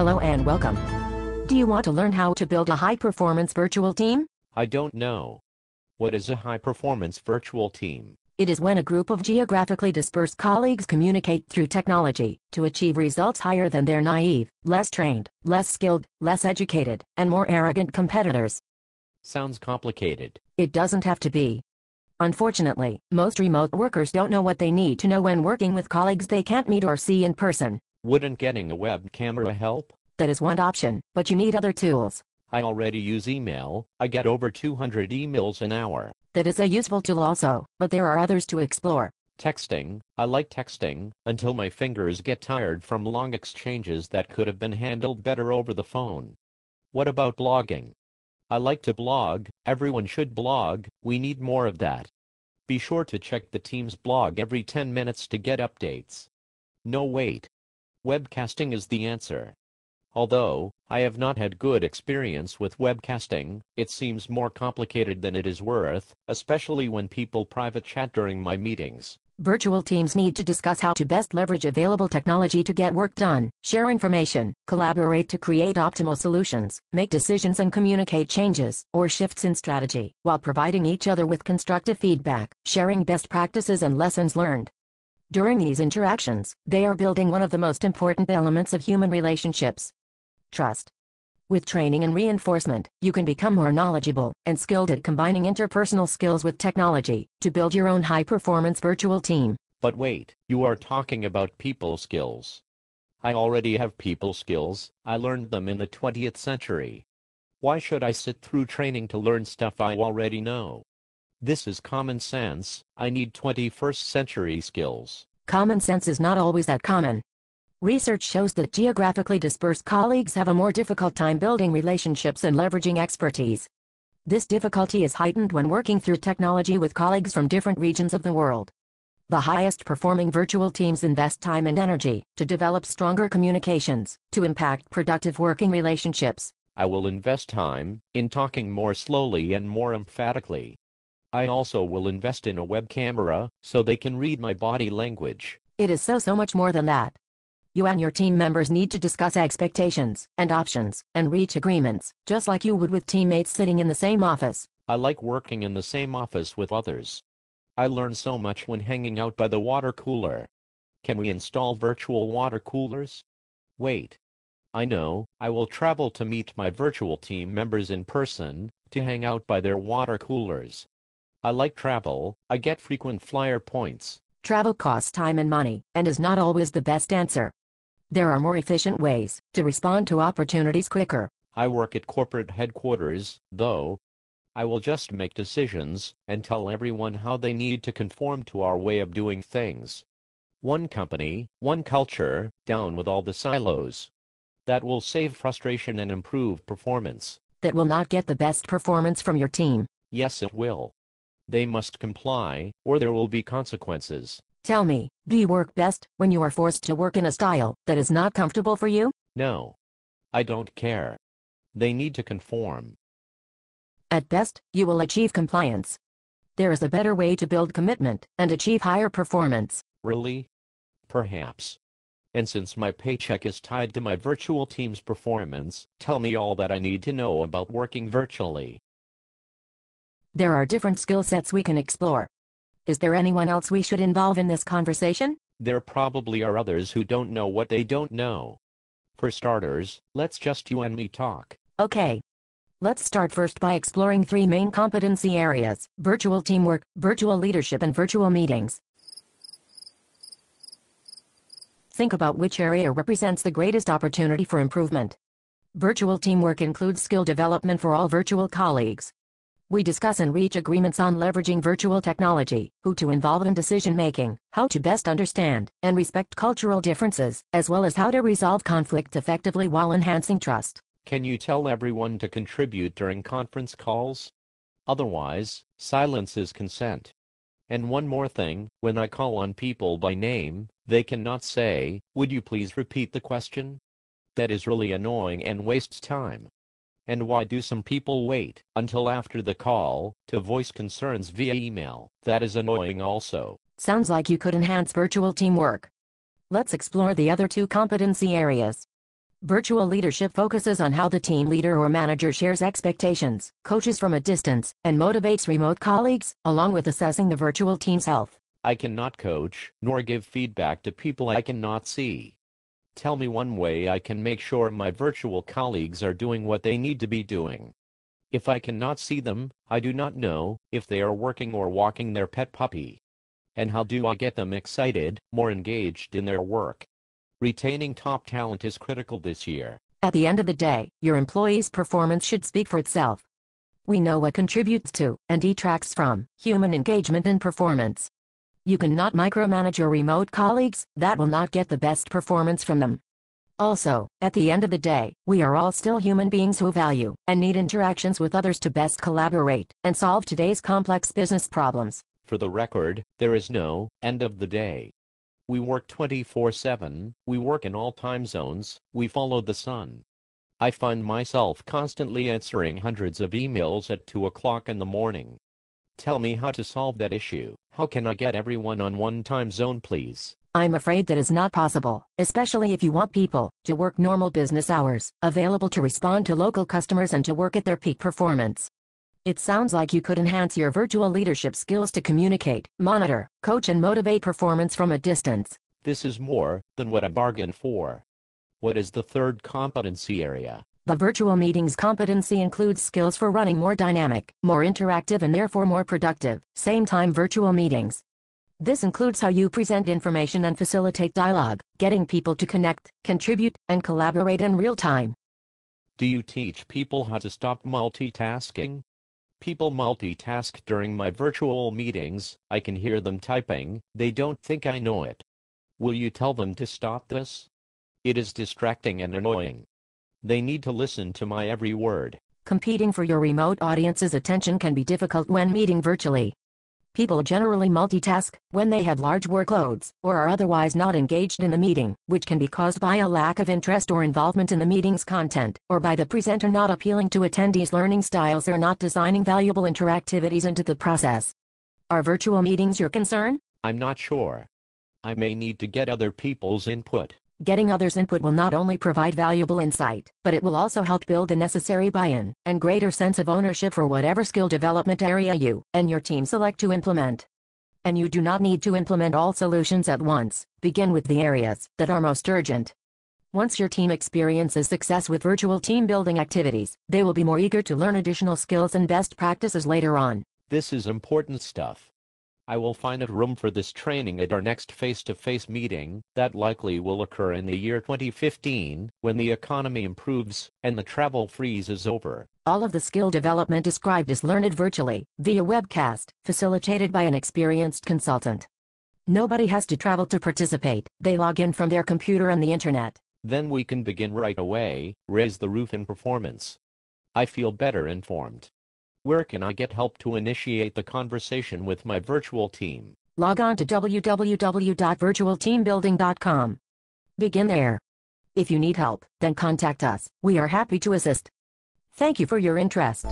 Hello and welcome. Do you want to learn how to build a high-performance virtual team? I don't know. What is a high-performance virtual team? It is when a group of geographically dispersed colleagues communicate through technology to achieve results higher than their naive, less trained, less skilled, less educated, and more arrogant competitors. Sounds complicated. It doesn't have to be. Unfortunately, most remote workers don't know what they need to know when working with colleagues they can't meet or see in person. Wouldn't getting a web camera help? That is one option, but you need other tools. I already use email. I get over 200 emails an hour. That is a useful tool also, but there are others to explore. Texting. I like texting until my fingers get tired from long exchanges that could have been handled better over the phone. What about blogging? I like to blog. Everyone should blog. We need more of that. Be sure to check the team's blog every 10 minutes to get updates. No, wait. Webcasting is the answer. Although I have not had good experience with webcasting, it seems more complicated than it is worth, especially when people private chat during my meetings. Virtual teams need to discuss how to best leverage available technology to get work done, share information, collaborate to create optimal solutions, make decisions and communicate changes or shifts in strategy, while providing each other with constructive feedback, sharing best practices and lessons learned. During these interactions, they are building one of the most important elements of human relationships: trust. With training and reinforcement, you can become more knowledgeable and skilled at combining interpersonal skills with technology to build your own high-performance virtual team. But wait, you are talking about people skills. I already have people skills. I learned them in the 20th century. Why should I sit through training to learn stuff I already know? This is common sense. I need 21st century skills. Common sense is not always that common. Research shows that geographically dispersed colleagues have a more difficult time building relationships and leveraging expertise. This difficulty is heightened when working through technology with colleagues from different regions of the world. The highest performing virtual teams invest time and energy to develop stronger communications, to impact productive working relationships. I will invest time in talking more slowly and more emphatically. I also will invest in a web camera so they can read my body language. It is so much more than that. You and your team members need to discuss expectations and options and reach agreements, just like you would with teammates sitting in the same office. I like working in the same office with others. I learn so much when hanging out by the water cooler. Can we install virtual water coolers? Wait. I know. I will travel to meet my virtual team members in person, to hang out by their water coolers. I like travel. I get frequent flyer points. Travel costs time and money, and is not always the best answer. There are more efficient ways to respond to opportunities quicker. I work at corporate headquarters, though. I will just make decisions and tell everyone how they need to conform to our way of doing things. One company, one culture, down with all the silos. That will save frustration and improve performance. That will not get the best performance from your team. Yes, it will. They must comply, or there will be consequences. Tell me, do you work best when you are forced to work in a style that is not comfortable for you? No. I don't care. They need to conform. At best, you will achieve compliance. There is a better way to build commitment and achieve higher performance. Really? Perhaps. And since my paycheck is tied to my virtual team's performance, tell me all that I need to know about working virtually. There are different skill sets we can explore. Is there anyone else we should involve in this conversation? There probably are others who don't know what they don't know. For starters, let's just you and me talk. Okay. Let's start first by exploring three main competency areas: virtual teamwork, virtual leadership, and virtual meetings. Think about which area represents the greatest opportunity for improvement. Virtual teamwork includes skill development for all virtual colleagues. We discuss and reach agreements on leveraging virtual technology, who to involve in decision-making, how to best understand and respect cultural differences, as well as how to resolve conflicts effectively while enhancing trust. Can you tell everyone to contribute during conference calls? Otherwise, silence is consent. And one more thing, when I call on people by name, they cannot say, "Would you please repeat the question?" That is really annoying and wastes time. And why do some people wait until after the call to voice concerns via email? That is annoying also. Sounds like you could enhance virtual teamwork. Let's explore the other two competency areas. Virtual leadership focuses on how the team leader or manager shares expectations, coaches from a distance, and motivates remote colleagues, along with assessing the virtual team's health. I cannot coach, nor give feedback to people I cannot see. Tell me one way I can make sure my virtual colleagues are doing what they need to be doing. If I cannot see them, I do not know if they are working or walking their pet puppy. And how do I get them excited, more engaged in their work? Retaining top talent is critical this year. At the end of the day, your employees' performance should speak for itself. We know what contributes to, and detracts from, human engagement and performance. You cannot micromanage your remote colleagues. That will not get the best performance from them. Also, at the end of the day, we are all still human beings who value and need interactions with others to best collaborate and solve today's complex business problems. For the record, there is no end of the day. We work 24/7, we work in all time zones, we follow the sun. I find myself constantly answering hundreds of emails at 2 o'clock in the morning. Tell me how to solve that issue. How can I get everyone on one time zone, please? I'm afraid that is not possible, especially if you want people to work normal business hours, available to respond to local customers and to work at their peak performance. It sounds like you could enhance your virtual leadership skills to communicate, monitor, coach and motivate performance from a distance. This is more than what I bargained for. What is the third competency area? The virtual meetings competency includes skills for running more dynamic, more interactive and therefore more productive, same-time virtual meetings. This includes how you present information and facilitate dialogue, getting people to connect, contribute, and collaborate in real time. Do you teach people how to stop multitasking? People multitask during my virtual meetings. I can hear them typing. They don't think I know it. Will you tell them to stop this? It is distracting and annoying. They need to listen to my every word. Competing for your remote audience's attention can be difficult when meeting virtually. People generally multitask when they have large workloads or are otherwise not engaged in the meeting, which can be caused by a lack of interest or involvement in the meeting's content, or by the presenter not appealing to attendees' learning styles or not designing valuable interactivities into the process. Are virtual meetings your concern? I'm not sure. I may need to get other people's input. Getting others' input will not only provide valuable insight, but it will also help build the necessary buy-in and greater sense of ownership for whatever skill development area you and your team select to implement. And you do not need to implement all solutions at once. Begin with the areas that are most urgent. Once your team experiences success with virtual team building activities, they will be more eager to learn additional skills and best practices later on. This is important stuff. I will find a room for this training at our next face-to-face meeting. That likely will occur in the year 2015, when the economy improves and the travel freeze is over. All of the skill development described is learned virtually, via webcast, facilitated by an experienced consultant. Nobody has to travel to participate. They log in from their computer and the internet. Then we can begin right away, raise the roof in performance. I feel better informed. Where can I get help to initiate the conversation with my virtual team? Log on to www.virtualteambuilding.com. Begin there. If you need help, then contact us. We are happy to assist. Thank you for your interest.